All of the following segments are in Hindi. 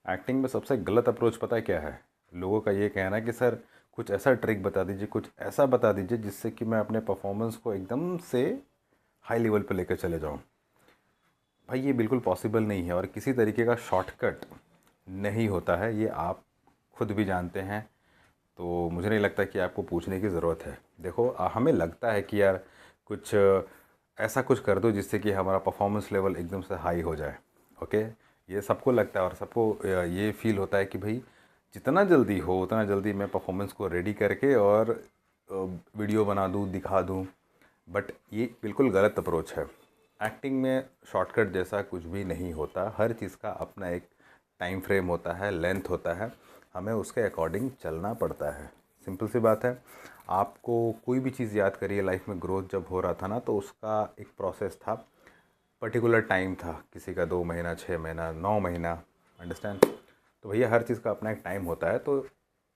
एक्टिंग में सबसे गलत अप्रोच पता है क्या है? लोगों का ये कहना है कि सर कुछ ऐसा ट्रिक बता दीजिए, कुछ ऐसा बता दीजिए जिससे कि मैं अपने परफॉर्मेंस को एकदम से हाई लेवल पे लेकर चले जाऊँ। भाई ये बिल्कुल पॉसिबल नहीं है और किसी तरीके का शॉर्टकट नहीं होता है, ये आप खुद भी जानते हैं। तो मुझे नहीं लगता कि आपको पूछने की ज़रूरत है। देखो हमें लगता है कि यार कुछ ऐसा कुछ कर दो जिससे कि हमारा परफॉर्मेंस लेवल एकदम से हाई हो जाए। ओके, ये सबको लगता है और सबको ये फील होता है कि भाई जितना जल्दी हो उतना जल्दी मैं परफॉर्मेंस को रेडी करके और वीडियो बना दूँ, दिखा दूँ। बट ये बिल्कुल गलत अप्रोच है। एक्टिंग में शॉर्टकट जैसा कुछ भी नहीं होता। हर चीज़ का अपना एक टाइम फ्रेम होता है, लेंथ होता है, हमें उसके अकॉर्डिंग चलना पड़ता है। सिंपल सी बात है। आपको कोई भी चीज़ याद करिए, लाइफ में ग्रोथ जब हो रहा था ना तो उसका एक प्रोसेस था, पर्टिकुलर टाइम था, किसी का 2 महीना, 6 महीना, 9 महीना। अंडरस्टैंड? तो भैया हर चीज़ का अपना एक टाइम होता है। तो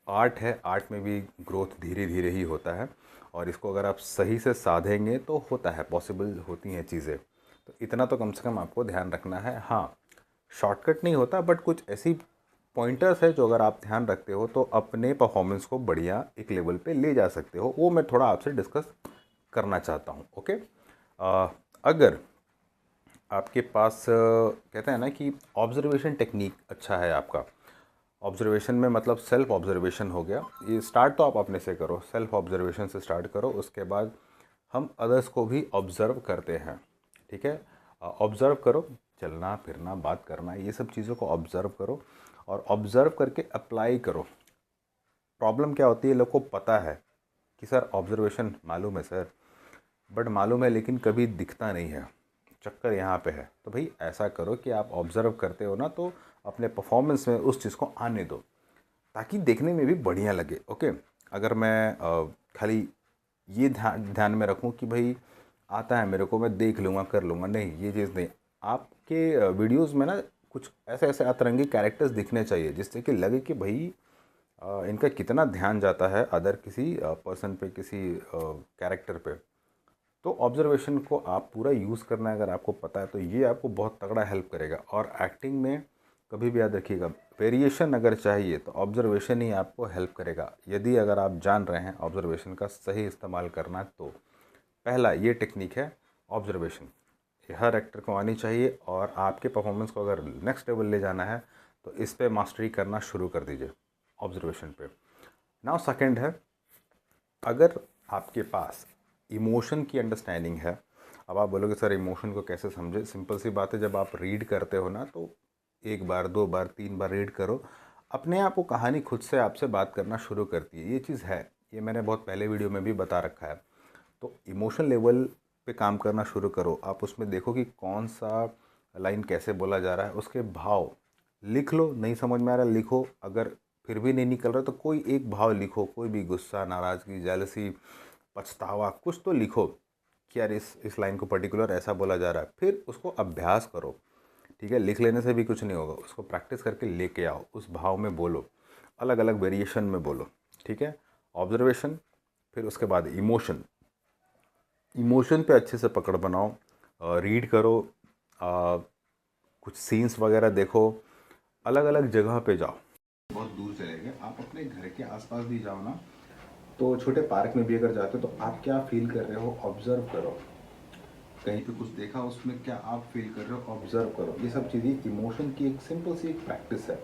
आर्ट है, आर्ट में भी ग्रोथ धीरे धीरे ही होता है और इसको अगर आप सही से साधेंगे तो होता है, पॉसिबल होती हैं चीज़ें। तो इतना तो कम से कम आपको ध्यान रखना है। हाँ, शॉर्टकट नहीं होता बट कुछ ऐसी पॉइंटर्स है जो अगर आप ध्यान रखते हो तो अपने परफॉर्मेंस को बढ़िया एक लेवल पे ले जा सकते हो। वो मैं थोड़ा आपसे डिस्कस करना चाहता हूँ। ओके, अगर आपके पास कहते हैं ना कि ऑब्जर्वेशन टेक्निक अच्छा है आपका। ऑब्जर्वेशन में मतलब सेल्फ ऑब्जर्वेशन हो गया। ये स्टार्ट तो आप अपने से करो, सेल्फ ऑब्जर्वेशन से स्टार्ट करो। उसके बाद हम अदर्स को भी ऑब्ज़र्व करते हैं। ठीक है, ऑब्ज़र्व करो, चलना फिरना, बात करना, ये सब चीज़ों को ऑब्ज़र्व करो और ऑब्ज़र्व करके अप्लाई करो। प्रॉब्लम क्या होती है, लोग को पता है कि सर ऑब्ज़र्वेशन मालूम है सर, बट मालूम है लेकिन कभी दिखता नहीं है। चक्कर यहाँ पे है। तो भाई ऐसा करो कि आप ऑब्ज़र्व करते हो ना तो अपने परफॉर्मेंस में उस चीज़ को आने दो ताकि देखने में भी बढ़िया लगे। ओके, अगर मैं खाली ये ध्यान ध्यान में रखूँ कि भाई आता है मेरे को, मैं देख लूँगा, कर लूँगा, नहीं, ये चीज़ नहीं। आपके वीडियोस में ना कुछ ऐसे ऐसे अतरंगी कैरेक्टर्स दिखने चाहिए जिससे कि लगे कि भाई इनका कितना ध्यान जाता है अदर किसी पर्सन पे, किसी कैरेक्टर पे। तो ऑब्जर्वेशन को आप पूरा यूज़ करना है अगर आपको पता है तो ये आपको बहुत तगड़ा हेल्प करेगा। और एक्टिंग में कभी भी याद रखिएगा, वेरिएशन अगर चाहिए तो ऑब्जर्वेशन ही आपको हेल्प करेगा। यदि अगर आप जान रहे हैं ऑब्जर्वेशन का सही इस्तेमाल करना तो पहला ये टेक्निक है ऑब्जर्वेशन। ये हर एक्टर को आनी चाहिए और आपके परफॉर्मेंस को अगर नेक्स्ट लेवल ले जाना है तो इस पे मास्टरी करना शुरू कर दीजिए, ऑब्जर्वेशन पे। नाउ सेकंड है, अगर आपके पास इमोशन की अंडरस्टैंडिंग है। अब आप बोलोगे सर इमोशन को कैसे समझे? सिंपल सी बात है, जब आप रीड करते हो ना तो एक बार, दो बार, तीन बार रीड करो, अपने आप वो कहानी खुद से आपसे बात करना शुरू करती है। ये चीज़ है, ये मैंने बहुत पहले वीडियो में भी बता रखा है। तो इमोशन लेवल पे काम करना शुरू करो। आप उसमें देखो कि कौन सा लाइन कैसे बोला जा रहा है, उसके भाव लिख लो। नहीं समझ में आ रहा लिखो, अगर फिर भी नहीं निकल रहा तो कोई एक भाव लिखो, कोई भी गुस्सा, नाराज़गी, जेलसी, पछतावा, कुछ तो लिखो कि यार इस लाइन को पर्टिकुलर ऐसा बोला जा रहा है। फिर उसको अभ्यास करो। ठीक है, लिख लेने से भी कुछ नहीं होगा, उसको प्रैक्टिस करके लेके आओ, उस भाव में बोलो, अलग अलग वेरिएशन में बोलो। ठीक है, ऑब्जर्वेशन, फिर उसके बाद इमोशन। इमोशन पे अच्छे से पकड़ बनाओ, रीड करो, कुछ सीन्स वगैरह देखो, अलग अलग जगह पे जाओ। बहुत दूर चले गए, आप अपने घर के आसपास भी जाओ ना, तो छोटे पार्क में भी अगर जाते हो तो आप क्या फील कर रहे हो ऑब्जर्व करो। कहीं पे कुछ देखा उसमें क्या आप फील कर रहे हो ऑब्जर्व करो। ये सब चीज़ें इमोशन की एक सिंपल सी एक प्रैक्टिस है।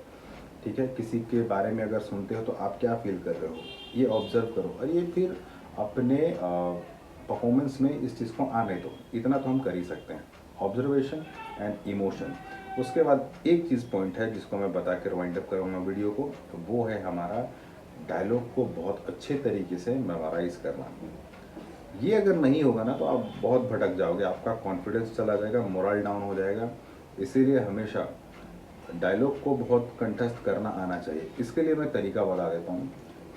ठीक है, किसी के बारे में अगर सुनते हो तो आप क्या फील कर रहे हो, ये ऑब्जर्व करो और ये फिर अपने परफॉर्मेंस में इस चीज़ को आने दो। इतना तो हम कर ही सकते हैं, ऑब्जर्वेशन एंड इमोशन। उसके बाद एक चीज़ पॉइंट है जिसको मैं बता कर वाइंड अप करूँगा वीडियो को, तो वो है हमारा डायलॉग को बहुत अच्छे तरीके से मेमोराइज करना। ये अगर नहीं होगा ना तो आप बहुत भटक जाओगे, आपका कॉन्फिडेंस चला जाएगा, मोरल डाउन हो जाएगा। इसीलिए हमेशा डायलॉग को बहुत कंठस्थ करना आना चाहिए। इसके लिए मैं तरीका बता देता हूँ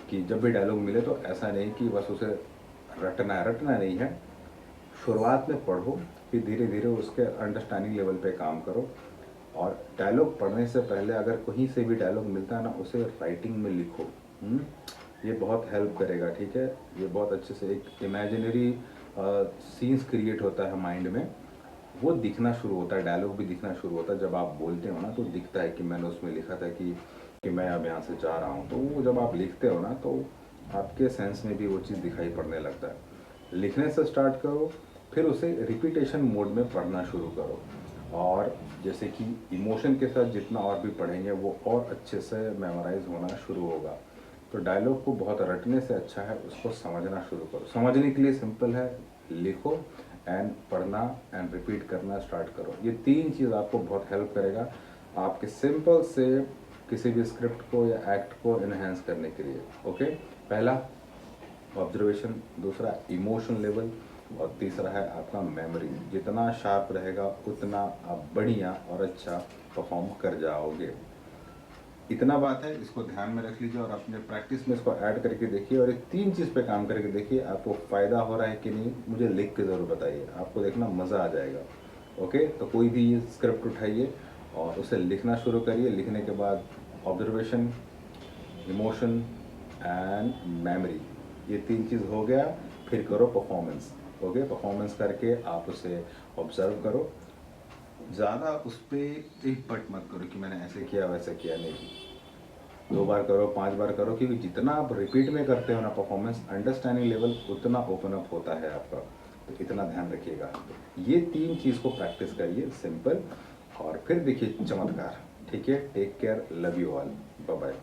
कि जब भी डायलॉग मिले तो ऐसा नहीं कि बस उसे रटना नहीं है। शुरुआत में पढ़ो, फिर धीरे धीरे उसके अंडरस्टैंडिंग लेवल पे काम करो। और डायलॉग पढ़ने से पहले अगर कहीं से भी डायलॉग मिलता है ना, उसे राइटिंग में लिखो। ये बहुत हेल्प करेगा। ठीक है, ये बहुत अच्छे से एक इमेजिनरी सीन्स क्रिएट होता है माइंड में। वो दिखना शुरू होता है, डायलॉग भी दिखना शुरू होता है। जब आप बोलते हो ना तो दिखता है कि मैंने उसमें लिखा था कि मैं अब यहाँ से जा रहा हूँ। तो वो जब आप लिखते हो ना तो आपके सेंस में भी वो चीज़ दिखाई पड़ने लगता है। लिखने से स्टार्ट करो, फिर उसे रिपीटेशन मोड में पढ़ना शुरू करो, और जैसे कि इमोशन के साथ जितना और भी पढ़ेंगे वो और अच्छे से मेमोराइज होना शुरू होगा। तो डायलॉग को बहुत रटने से अच्छा है उसको समझना शुरू करो। समझने के लिए सिंपल है, लिखो एंड पढ़ना एंड रिपीट करना स्टार्ट करो। ये 3 चीज़ आपको बहुत हेल्प करेगा आपके सिंपल से किसी भी स्क्रिप्ट को या एक्ट को इन्हेंस करने के लिए। ओके, पहला ऑब्जर्वेशन, दूसरा इमोशन लेवल, और तीसरा है आपका मेमोरी। जितना शार्प रहेगा उतना आप बढ़िया और अच्छा परफॉर्म कर जाओगे। इतना बात है, इसको ध्यान में रख लीजिए और अपने प्रैक्टिस में इसको ऐड करके देखिए, और ये 3 चीज़ पे काम करके देखिए आपको फ़ायदा हो रहा है कि नहीं। मुझे लिख के ज़रूर बताइए, आपको देखना मज़ा आ जाएगा। ओके, तो कोई भी ये स्क्रिप्ट उठाइए और उसे लिखना शुरू करिए। लिखने के बाद ऑब्जर्वेशन, इमोशन एंड मेमोरी, ये 3 चीज़ हो गया। फिर करो परफॉर्मेंस। ओके, परफॉर्मेंस करके आप उसे ऑब्जर्व करो। ज़्यादा उस पर एक पट मत करो कि मैंने ऐसे किया वैसे किया, नहीं। 2 बार करो, 5 बार करो, क्योंकि जितना आप रिपीट में करते हो ना परफॉर्मेंस, अंडरस्टैंडिंग लेवल उतना ओपन अप होता है आपका। तो इतना ध्यान रखिएगा। ये 3 चीज़ को प्रैक्टिस करिए, सिंपल, और फिर देखिए चमत्कार। ठीक है, take care, love you all, bye bye.